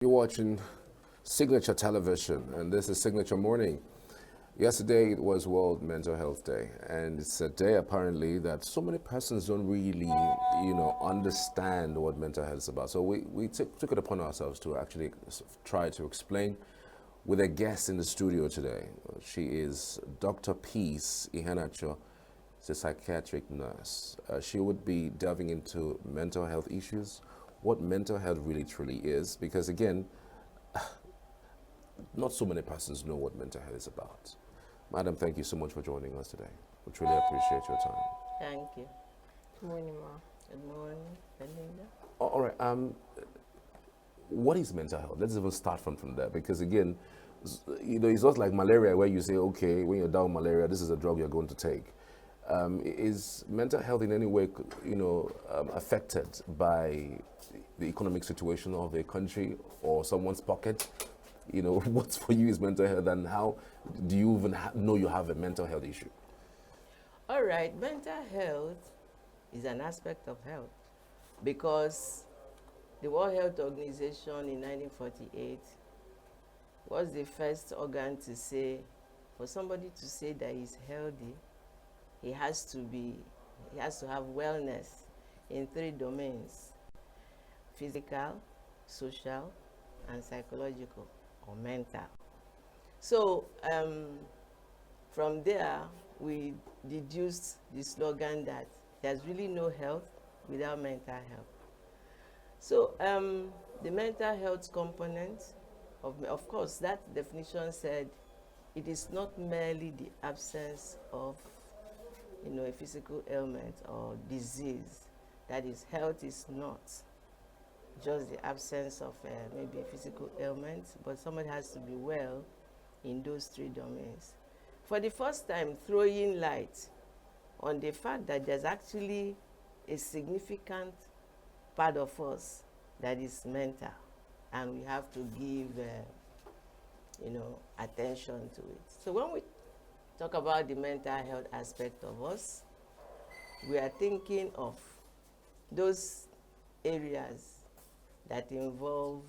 You're watching Signature Television, and this is Signature Morning. Yesterday it was World Mental Health Day, and it's a day apparently that so many persons don't really, understand what mental health is about. So we took it upon ourselves to actually try to explain with a guest in the studio today. She is Dr. Peace Ihanacho. She's a psychiatric nurse. She would be delving into mental health issues, what mental health really truly is, because again, not so many persons know what mental health is about. Madam, thank you so much for joining us today. We truly appreciate your time. Thank you. Good morning, Ma. Good morning, Belinda. All right. What is mental health? Let's even start from there, because again, it's not like malaria where you say, okay, when you're down with malaria, this is a drug you're going to take. Is mental health in any way, affected by the economic situation of a country or someone's pocket? What's for you is mental health, and how do you even know you have a mental health issue? All right, mental health is an aspect of health because the World Health Organization in 1948 was the first organ to say, for somebody to say that he's healthy, he has to have wellness in three domains: physical, social, and psychological or mental. So from there, we deduced the slogan that there's really no health without mental health. So the mental health component, of course, that definition said it is not merely the absence of a physical ailment or disease. That is, health is not just the absence of maybe a physical ailment, but somebody has to be well in those three domains. For the first time, throwing light on the fact that there's actually a significant part of us that is mental, and we have to give attention to it. So when we talk about the mental health aspect of us, we are thinking of those areas that involve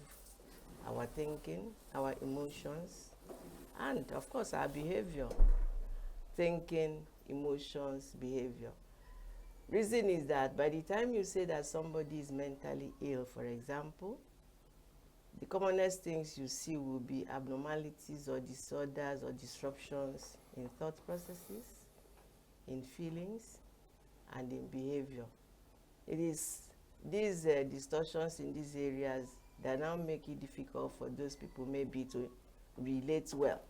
our thinking, our emotions, and of course our behavior. Thinking, emotions, behavior. Reason is that by the time you say that somebody is mentally ill, for example, the commonest things you see will be abnormalities or disorders or disruptions in thought processes, in feelings, and in behavior. It is these distortions in these areas that now make it difficult for those people maybe to relate well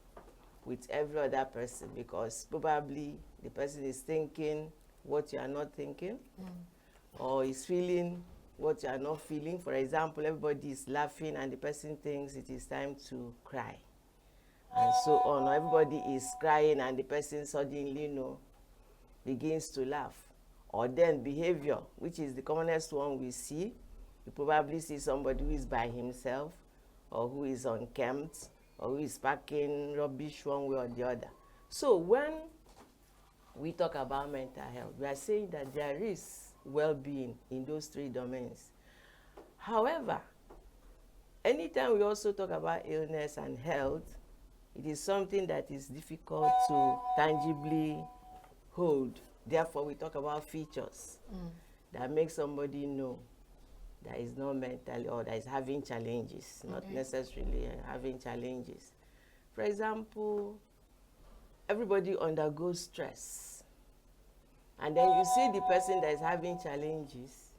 with every other person, because probably the person is thinking what you are not thinking, or is feeling what you are not feeling. For example, everybody is laughing and the person thinks it is time to cry, and so on. Or everybody is crying and the person suddenly begins to laugh. Or then behavior, which is the commonest one we see. You probably see somebody who is by himself, or who is unkempt, or who is packing rubbish one way or the other. So when we talk about mental health, we are saying that there is well-being in those three domains. However, anytime we also talk about illness and health, it is something that is difficult to tangibly hold. Therefore, we talk about features that make somebody know that is not mentally, or that is having challenges, not necessarily having challenges. For example, everybody undergoes stress. And then you see the person that is having challenges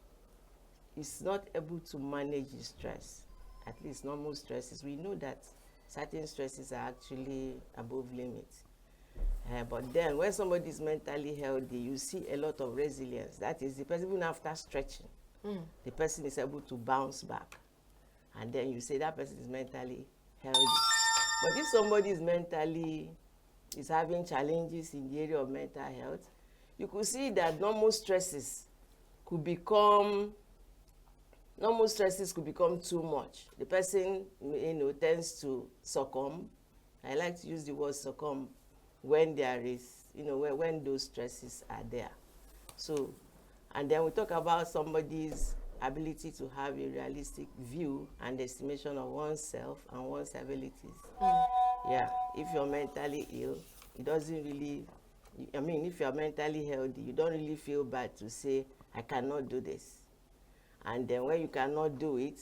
is not able to manage his stress, at least normal stresses. We know that certain stresses are actually above limit. But then when somebody is mentally healthy, you see a lot of resilience. That is, the person, even after stretching, the person is able to bounce back. And then you say that person is mentally healthy. But if somebody is having challenges in the area of mental health, you could see that normal stresses could become too much. The person, tends to succumb. I like to use the word succumb when there is, when those stresses are there. So, and then we talk about somebody's ability to have a realistic view and estimation of oneself and one's abilities. Yeah, if you're mentally ill, it doesn't really, I mean, if you're mentally healthy, you don't really feel bad to say, I cannot do this. And then when you cannot do it,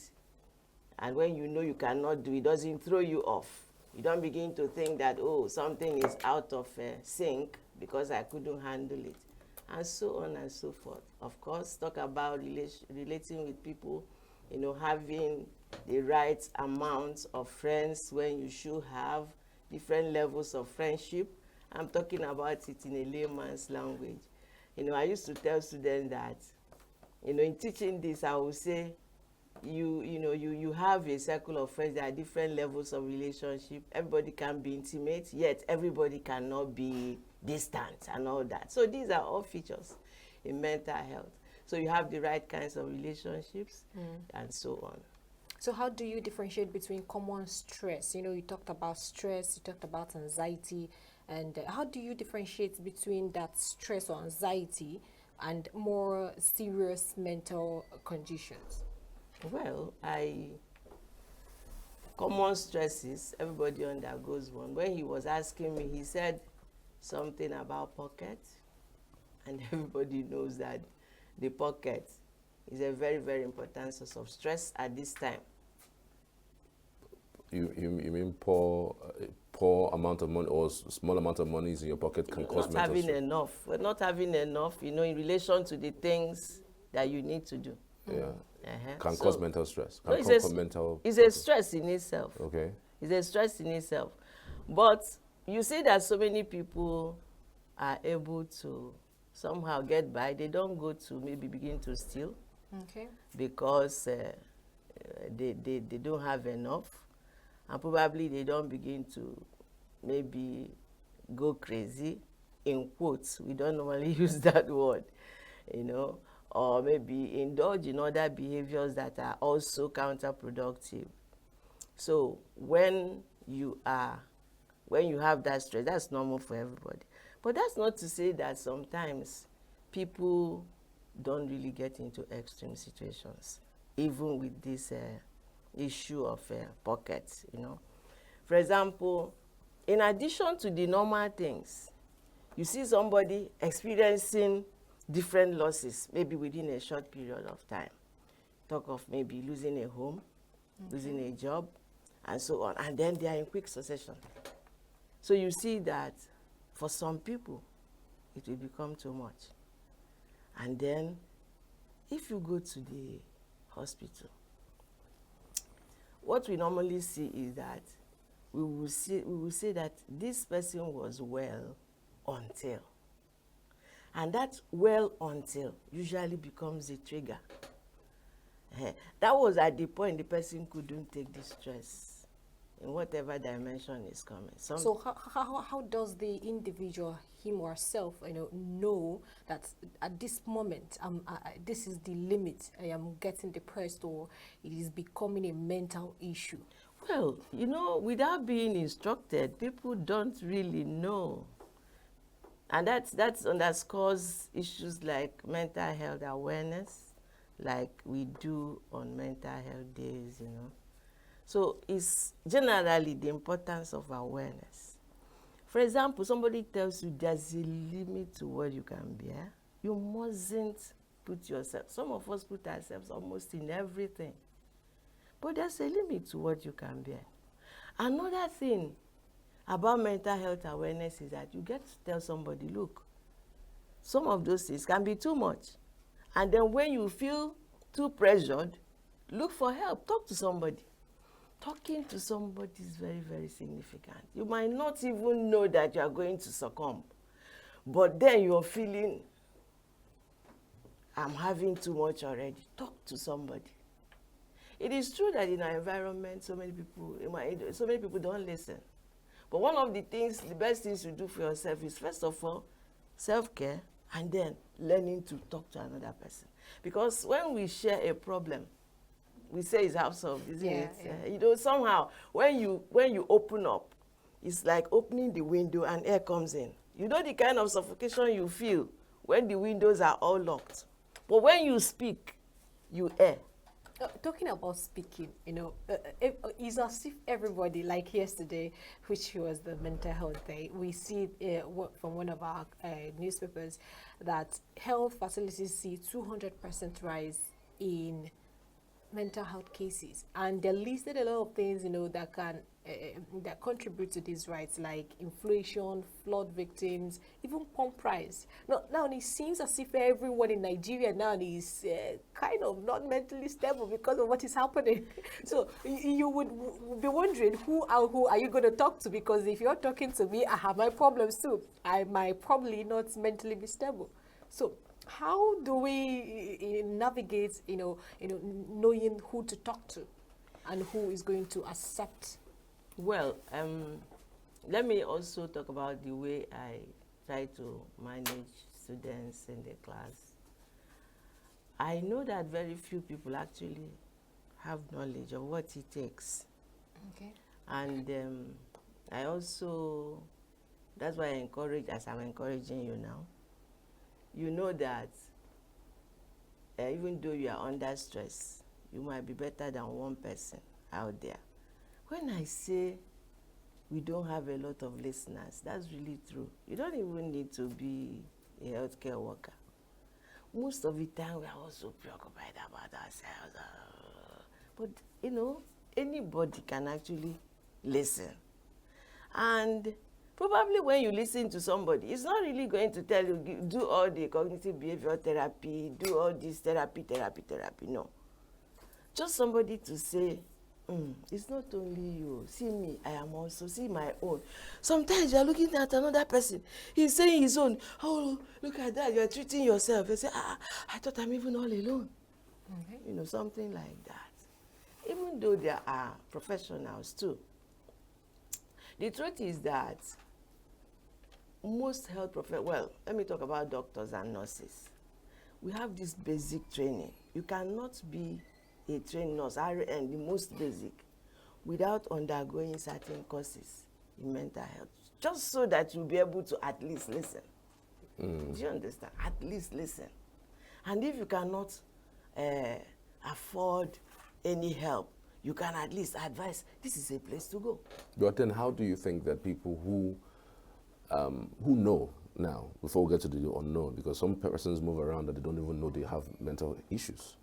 and when you know you cannot do it, doesn't throw you off. You don't begin to think that, oh, something is out of sync because I couldn't handle it, and so on and so forth. Of course, talk about relating with people, you know, having the right amount of friends when you should have different levels of friendship. I'm talking about it in a layman's language. You know, I used to tell students that, you know, in teaching this, I would say, you have a circle of friends that are different levels of relationship. Everybody can be intimate, yet everybody cannot be distant and all that. So these are all features in mental health. So you have the right kinds of relationships and so on. So how do you differentiate between common stress? You know, you talked about stress, you talked about anxiety, and how do you differentiate between that stress or anxiety and more serious mental conditions? Well, common stresses, everybody undergoes one. When he was asking me, he said something about pocket, and everybody knows that the pocket is a very, very important source of stress at this time. You mean poor amount of money or small amount of money is in your pocket can cause mental stress? Enough. We're not having enough, you know, in relation to the things that you need to do. Yeah. Can So- cause mental stress. No, Can cause mental. it's a stress in itself. Okay. It's a stress in itself. But you see that so many people are able to somehow get by. They don't go to maybe begin to steal Okay. because they don't have enough. And probably they don't begin to maybe go crazy, in quotes. We don't normally use that word, you know, or maybe indulge in other behaviors that are also counterproductive. So when you have that stress, that's normal for everybody. But that's not to say that sometimes people don't really get into extreme situations, even with this issue of pockets, you know. For example, in addition to the normal things, you see somebody experiencing different losses, maybe within a short period of time. Talk of maybe losing a home, losing a job, and so on. And then they are in quick succession. So you see that for some people, it will become too much. And then if you go to the hospital, what we normally see is that we will say that this person was well until. And that well until usually becomes a trigger. That was at the point the person couldn't take the stress in whatever dimension is coming. So how does the individual, him or herself, know that at this moment, this is the limit, I am getting depressed, or it is becoming a mental issue? Well, you know, without being instructed, people don't really know. And that underscores issues like mental health awareness, like we do on mental health days, you know. So it's generally the importance of awareness. For example, somebody tells you there's a limit to what you can bear. You mustn't put yourself, some of us put ourselves almost in everything. But there's a limit to what you can bear. Another thing about mental health awareness is that you get to tell somebody, look, some of those things can be too much. And then when you feel too pressured, look for help, talk to somebody. Talking to somebody is very, very significant. You might not even know that you are going to succumb, but then you're feeling, I'm having too much already. Talk to somebody. It is true that in our environment, so many people don't listen. But one of the best things you do for yourself is, first of all, self-care, and then learning to talk to another person. Because when we share a problem, we say it's half solved, isn't it? Yeah. You know, somehow, when you open up, it's like opening the window and air comes in. You know the kind of suffocation you feel when the windows are all locked. But when you speak, you err. Talking about speaking, it's as if everybody, like yesterday, which was the Mental Health Day, we see from one of our newspapers that health facilities see 200% rise in mental health cases, and they listed a lot of things that can that contribute to these rights, like inflation, flood victims, even pump price. Now it seems as if everyone in Nigeria now is kind of not mentally stable because of what is happening. So you would be wondering who are you going to talk to, because if you're talking to me, I have my problems too. I might probably not mentally be stable. So how do we navigate, knowing who to talk to and who is going to accept? Well, let me also talk about the way I try to manage students in the class. I know that very few people actually have knowledge of what it takes. Okay. And I also, that's why I encourage, as I'm encouraging you now, you know that even though you are under stress, you might be better than one person out there. When I say we don't have a lot of listeners, that's really true. You don't even need to be a healthcare worker. Most of the time we are also preoccupied about ourselves. But, anybody can actually listen. And probably when you listen to somebody, it's not really going to tell you, do all the cognitive behavioral therapy, do all this therapy. No. Just somebody to say, it's not only you. See me, I am also, see my own. Sometimes you are looking at another person. He's saying his own. Oh, look at that. You are treating yourself. You say, I thought I'm even all alone. Okay. Something like that. Even though there are professionals too. The truth is that most health well, let me talk about doctors and nurses. We have this basic training. You cannot be a trained nurse, RN, the most basic, without undergoing certain courses in mental health, just so that you'll be able to at least listen. Do you understand? At least listen. And if you cannot afford any help, you can at least advise, this is a place to go. But then how do you think that people who know now, before we get to the unknown, because some persons move around that they don't even know they have mental issues.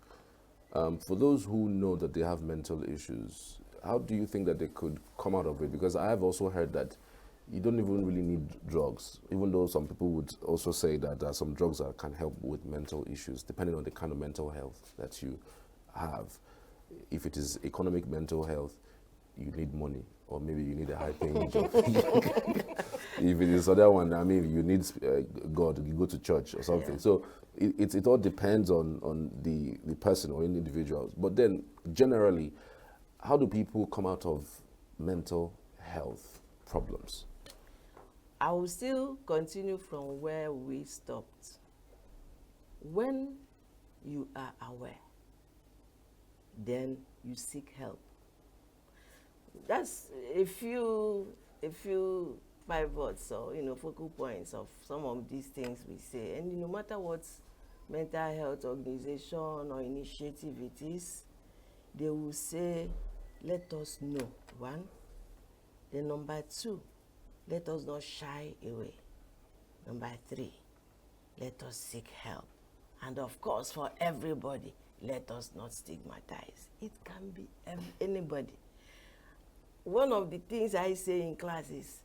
For those who know that they have mental issues, how do you think that they could come out of it? Because I have also heard that you don't even really need drugs, even though some people would also say that there are some drugs that can help with mental issues, depending on the kind of mental health that you have. If it is economic mental health, you need money, or maybe you need a high-paying job. If it is other one, you need God, you go to church or something. Yeah. So it all depends on the person or individuals. But then, generally, how do people come out of mental health problems? I will still continue from where we stopped. When you are aware, then you seek help. That's a few pivots or focal points of some of these things we say. And no matter what mental health organization or initiative it is, they will say, let us know, one. Then number two, let us not shy away. Number three, let us seek help. And of course, for everybody, let us not stigmatize. It can be anybody. One of the things I say in class is,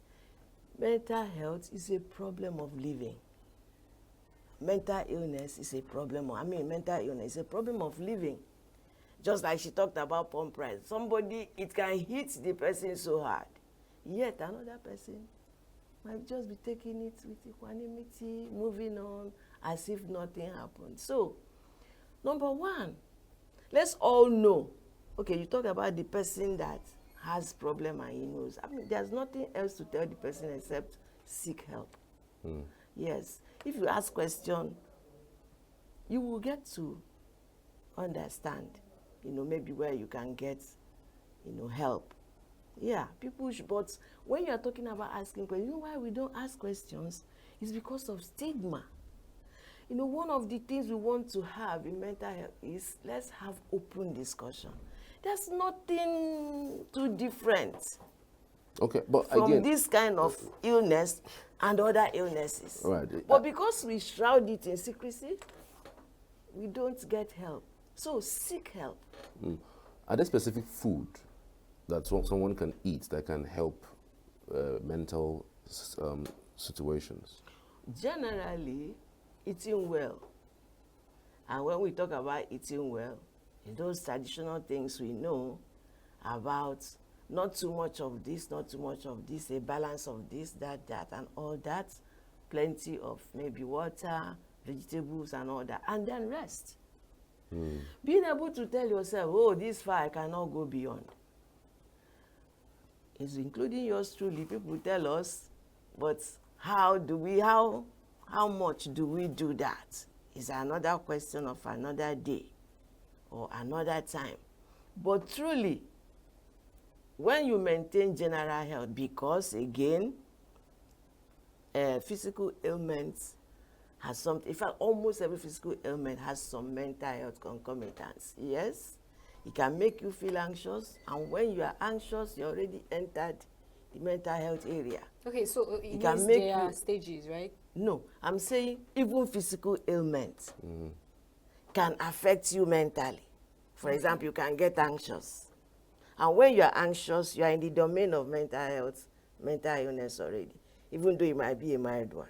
mental health is a problem of living. Mental illness is a problem. Mental illness is a problem of living. Just like she talked about pump price. Somebody, it can hit the person so hard. Yet another person might just be taking it with equanimity, moving on as if nothing happened. So, number one, let's all know. Okay, you talk about the person that has problem and he knows. There's nothing else to tell the person except seek help. Yes. If you ask question, you will get to understand, maybe where you can get, help. Yeah, people should, but when you are talking about asking questions, why we don't ask questions? It's because of stigma. You know, one of the things we want to have in mental health is let's have open discussion. There's nothing too different Okay, but from again, this kind of illness and other illnesses. Right. But because we shroud it in secrecy, we don't get help. So seek help. are there specific food that someone can eat that can help mental situations? Generally, eating well. And when we talk about eating well, in those traditional things we know about, not too much of this, not too much of this, a balance of this, that, and all that, plenty of maybe water, vegetables and all that, and then rest. Being able to tell yourself, oh, this far I cannot go beyond. It's including yours truly. People tell us, but how much do we do that? Is another question of another day or another time. But truly, when you maintain general health, because again, physical ailments has something, in fact, almost every physical ailment has some mental health concomitants. Yes, it can make you feel anxious, and when you are anxious, you already entered the mental health area. Okay, so It it can means make there are you- stages, right? No, I'm saying even physical ailments can affect you mentally. For example, you can get anxious. And when you are anxious, you are in the domain of mental health, mental illness already, even though it might be a mild one.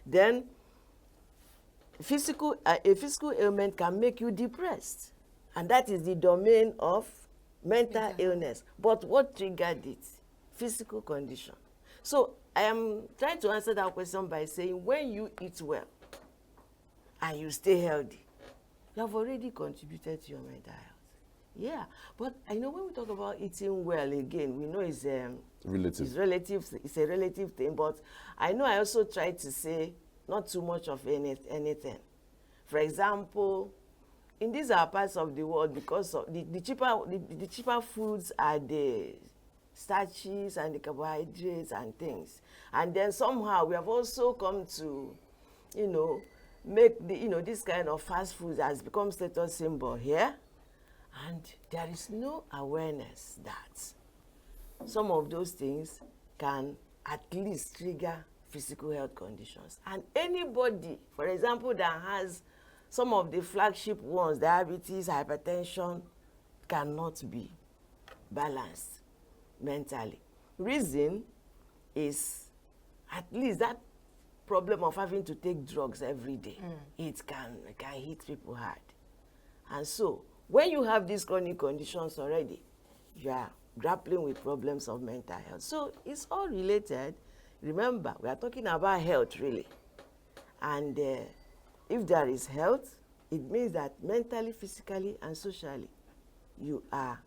Then, a physical ailment can make you depressed. And that is the domain of mental illness. But what triggered it? Physical condition. So I am trying to answer that question by saying when you eat well and you stay healthy, you have already contributed to your mental health. Yeah, but I know when we talk about eating well, again, we know it's Relative. it's relative. It's a relative thing. But I know I also try to say not too much of anything. For example, in these are parts of the world, because of the cheaper foods are the starches and the carbohydrates and things. And then somehow we have also come to, make this kind of fast food has become status symbol here. And there is no awareness that some of those things can at least trigger physical health conditions. And anybody, for example, that has some of the flagship ones, diabetes, hypertension, cannot be balanced mentally. Reason is at least that problem of having to take drugs every day. It can hit people hard. And so when you have these chronic conditions already, you are grappling with problems of mental health. So it's all related. Remember, we are talking about health really. And if there is health, it means that mentally, physically, and socially, you are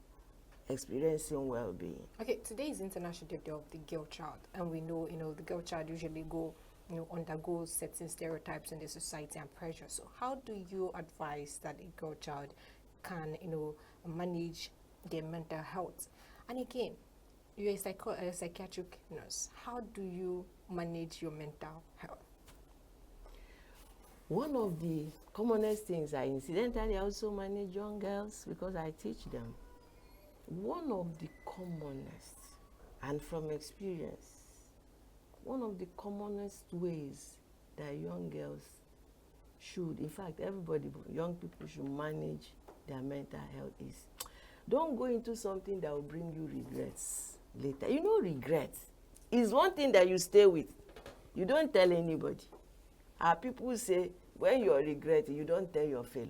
experiencing well-being. Okay, today is International Day of the Girl Child, and we know, the girl child usually undergoes certain stereotypes in the society and pressure. So how do you advise that a girl child can, manage their mental health? And again, you're a psychiatric nurse. How do you manage your mental health? One of the commonest things I incidentally also manage young girls because I teach them. One of the commonest, and from experience, one of the commonest ways that young girls should, in fact, everybody, young people should manage their mental health is, don't go into something that will bring you regrets later. Regret is one thing that you stay with. You don't tell anybody. Our people say, when you're regretting, you don't tell your fellow.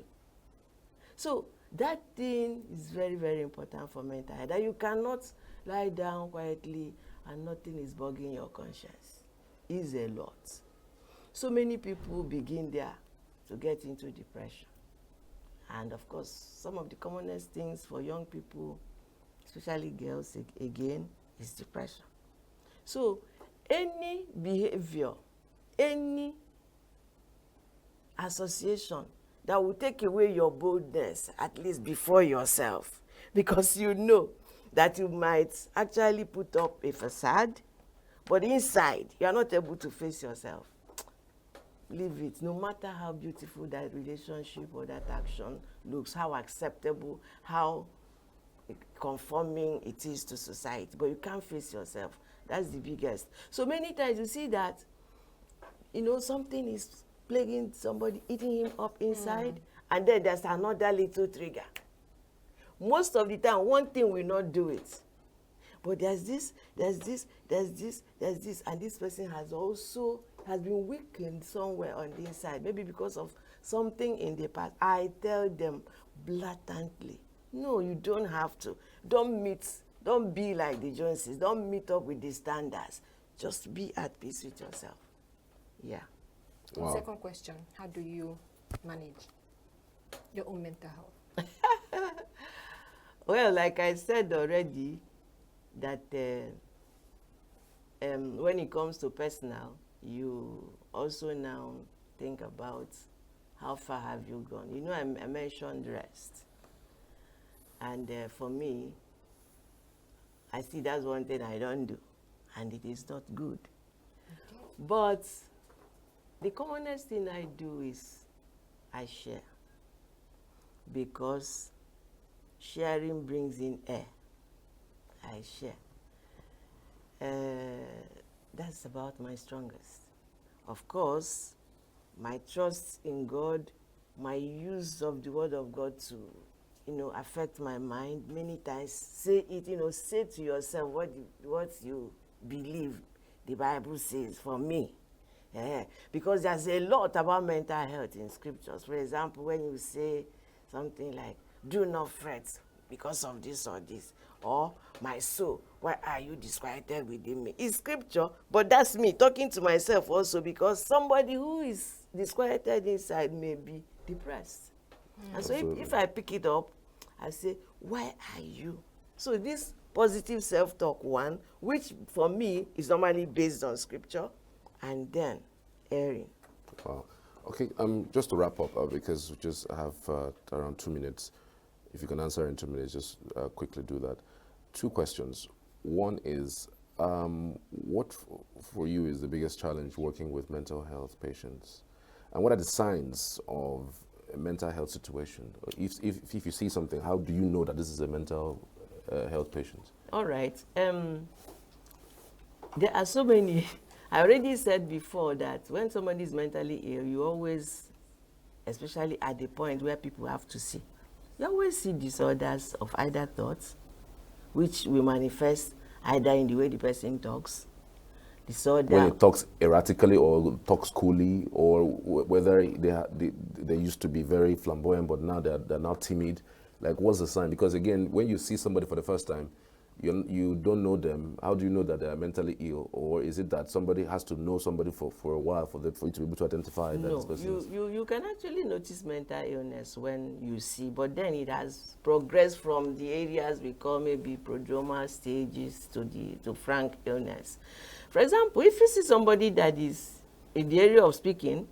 So that thing is very, very important for mental health, that you cannot lie down quietly and nothing is bugging your conscience. Is a lot. So many people begin there to get into depression. And of course, some of the commonest things for young people, especially girls again, is depression. So any behavior, any association that will take away your boldness, at least before yourself, because you know that you might actually put up a facade, but inside you are not able to face yourself. leave it, no matter how beautiful that relationship or that action looks, how acceptable, how conforming it is to society, but you can't face yourself. That's the biggest. So many times you see that, something is plaguing somebody, eating him up inside, and then there's another little trigger. Most of the time, one thing will not do it. But there's this, and this person has been weakened somewhere on the inside, maybe because of something in the past. I tell them blatantly, no, you don't have to. Don't be like the Joneses. Don't meet up with the standards. Just be at peace with yourself. Yeah. Wow. Second question, how do you manage your own mental health? Well, like I said already, that when it comes to personal, you also now think about how far have you gone. I mentioned rest. And for me, I see that's one thing I don't do, and it is not good. Okay. But the commonest thing I do is I share, because sharing brings in air. I share. That's about my strongest. Of course, my trust in God, my use of the word of God to, affect my mind many times. Say it, say to yourself what you believe the Bible says for me. Because there's a lot about mental health in scriptures. For example, when you say something like, do not fret because of this or this, or my soul, why are you disquieted within me? It's scripture, but that's me talking to myself also, because somebody who is disquieted inside may be depressed. And so if I pick it up, I say, why are you? So this positive self-talk one, which for me is normally based on scripture, and then airing. Wow. Okay, just to wrap up, because we just have around 2 minutes. If you can answer in 2 minutes, just quickly do that. 2 questions. One is, what for you is the biggest challenge working with mental health patients? And what are the signs of a mental health situation? If you see something, how do you know that this is a mental health patient? All right. There are so many. I already said before that when somebody is mentally ill, you always, especially at the point where people have to see, you always see disorders of either thoughts, which will manifest either in the way the person talks, disorder. When it talks erratically or talks coolly, or whether they used to be very flamboyant, but now they're now timid. Like, what's the sign? Because again, when you see somebody for the first time, you don't know them. How do you know that they are mentally ill? Or is it that somebody has to know somebody for a while for you to be able to identify that this person is? You can actually notice mental illness when you see, but then it has progressed from the areas we call maybe prodromal stages to frank illness. For example, if you see somebody that is in the area of speaking,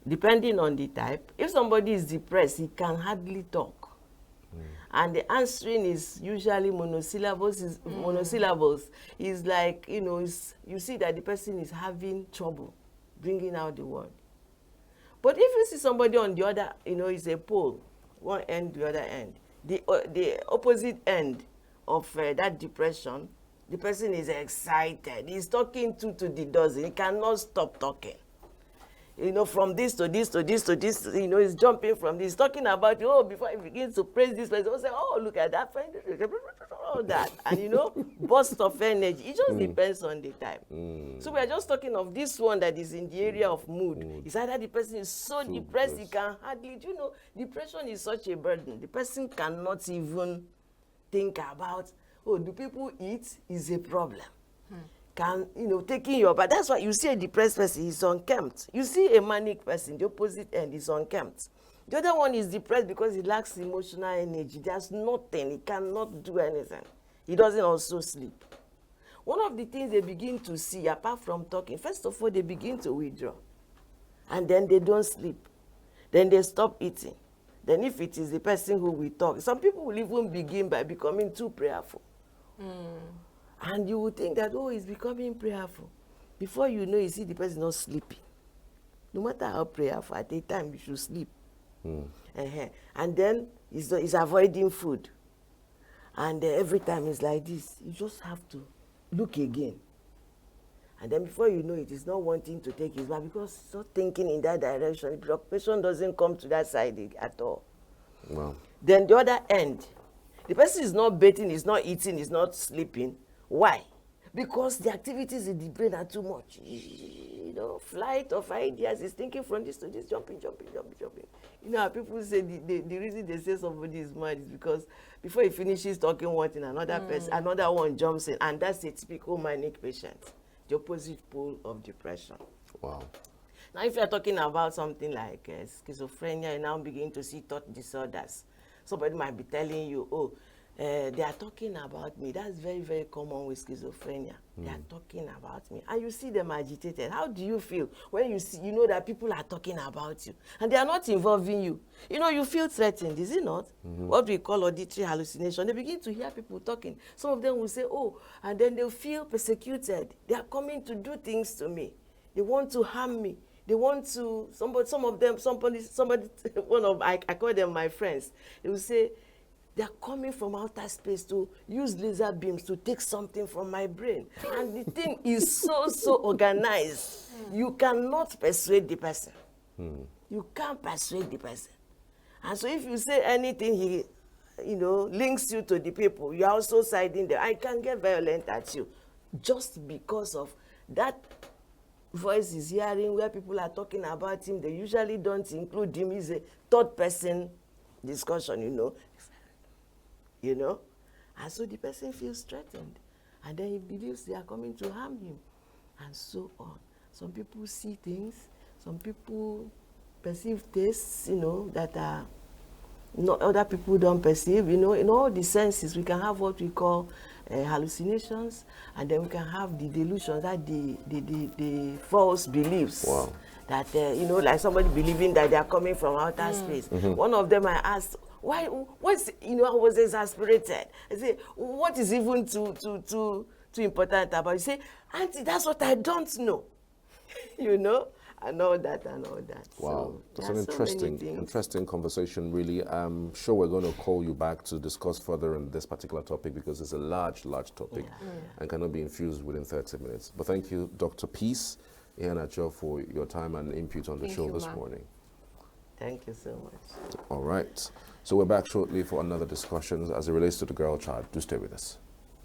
depending on the type, if somebody is depressed, he can hardly talk. And the answering is usually monosyllables. Monosyllables is like, you see that the person is having trouble bringing out the word. But if you see somebody on the other, is a pole, one end, the other end, the opposite end of that depression, the person is excited. He's talking to the dozen. He cannot stop talking. From this to this to this to this, he's jumping from this, talking about, before he begins to praise this person, he'll say, look at that, all that, and burst of energy. It just depends on the time. So we are just talking of this one that is in the area of mood. It's either the person is so depressed, he can hardly, depression is such a burden. The person cannot even think about, do people eat is a problem. Taking your bath. That's why you see a depressed person, he's unkempt. You see a manic person, the opposite end is unkempt. The other one is depressed because he lacks emotional energy. There's nothing, he cannot do anything. He doesn't also sleep. One of the things they begin to see, apart from talking, first of all, they begin to withdraw. And then they don't sleep. Then they stop eating. Then if it is the person who will talk, some people will even begin by becoming too prayerful. And you would think that, he's becoming prayerful. Before you know, you see the person not sleeping. No matter how prayerful, at a time you should sleep. And then he's avoiding food. And every time it's like this, you just have to look again. And then before you know it, he's not wanting to take his bath because he's not thinking in that direction. The preoccupation doesn't come to that side at all. Wow. Then the other end, the person is not bathing, is not eating, is not sleeping. Why? Because the activities in the brain are too much. You know, flight of ideas is thinking from this to this, jumping. You know how people say the reason they say somebody is mad is because before he finishes talking one thing, another person, another one jumps in, and that's a typical manic patient, the opposite pole of depression. Wow. Now, if you're talking about something like schizophrenia, you now begin to see thought disorders. Somebody might be telling you, oh, they are talking about me. That's very, very common with schizophrenia. They are talking about me. And you see them agitated. How do you feel when you know that people are talking about you and they are not involving you? You know, you feel threatened, is it not? What we call auditory hallucination. They begin to hear people talking. Some of them will say, oh, and then they'll feel persecuted. They are coming to do things to me. They want to harm me. They want to, I call them my friends. They will say, they are coming from outer space to use laser beams to take something from my brain. And the thing is so organized. You cannot persuade the person. You can't persuade the person. And so if you say anything, he, links you to the people, you're also siding there. I can get violent at you just because of that voice is hearing where people are talking about him. They usually don't include him. He's a third person discussion, and so the person feels threatened, and then he believes they are coming to harm him, and so on. Some people see things, some people perceive tastes, that are not other people don't perceive. In all the senses, we can have what we call hallucinations, and then we can have the delusions, that the false beliefs. Wow. That like somebody believing that they are coming from outer space. One of them I asked, why? What's I was exasperated. I said, what is even too important about it? You say, Auntie, that's what I don't know. And all that. Wow, So, that's there an are so many interesting conversation, really. I'm sure we're going to call you back to discuss further on this particular topic because it's a large topic and cannot be infused within 30 minutes. But thank you, Dr. Peace Ihanacho, for your time and input on the show this morning. Thank you so much. All right. So we're back shortly for another discussion as it relates to the girl child. Do stay with us.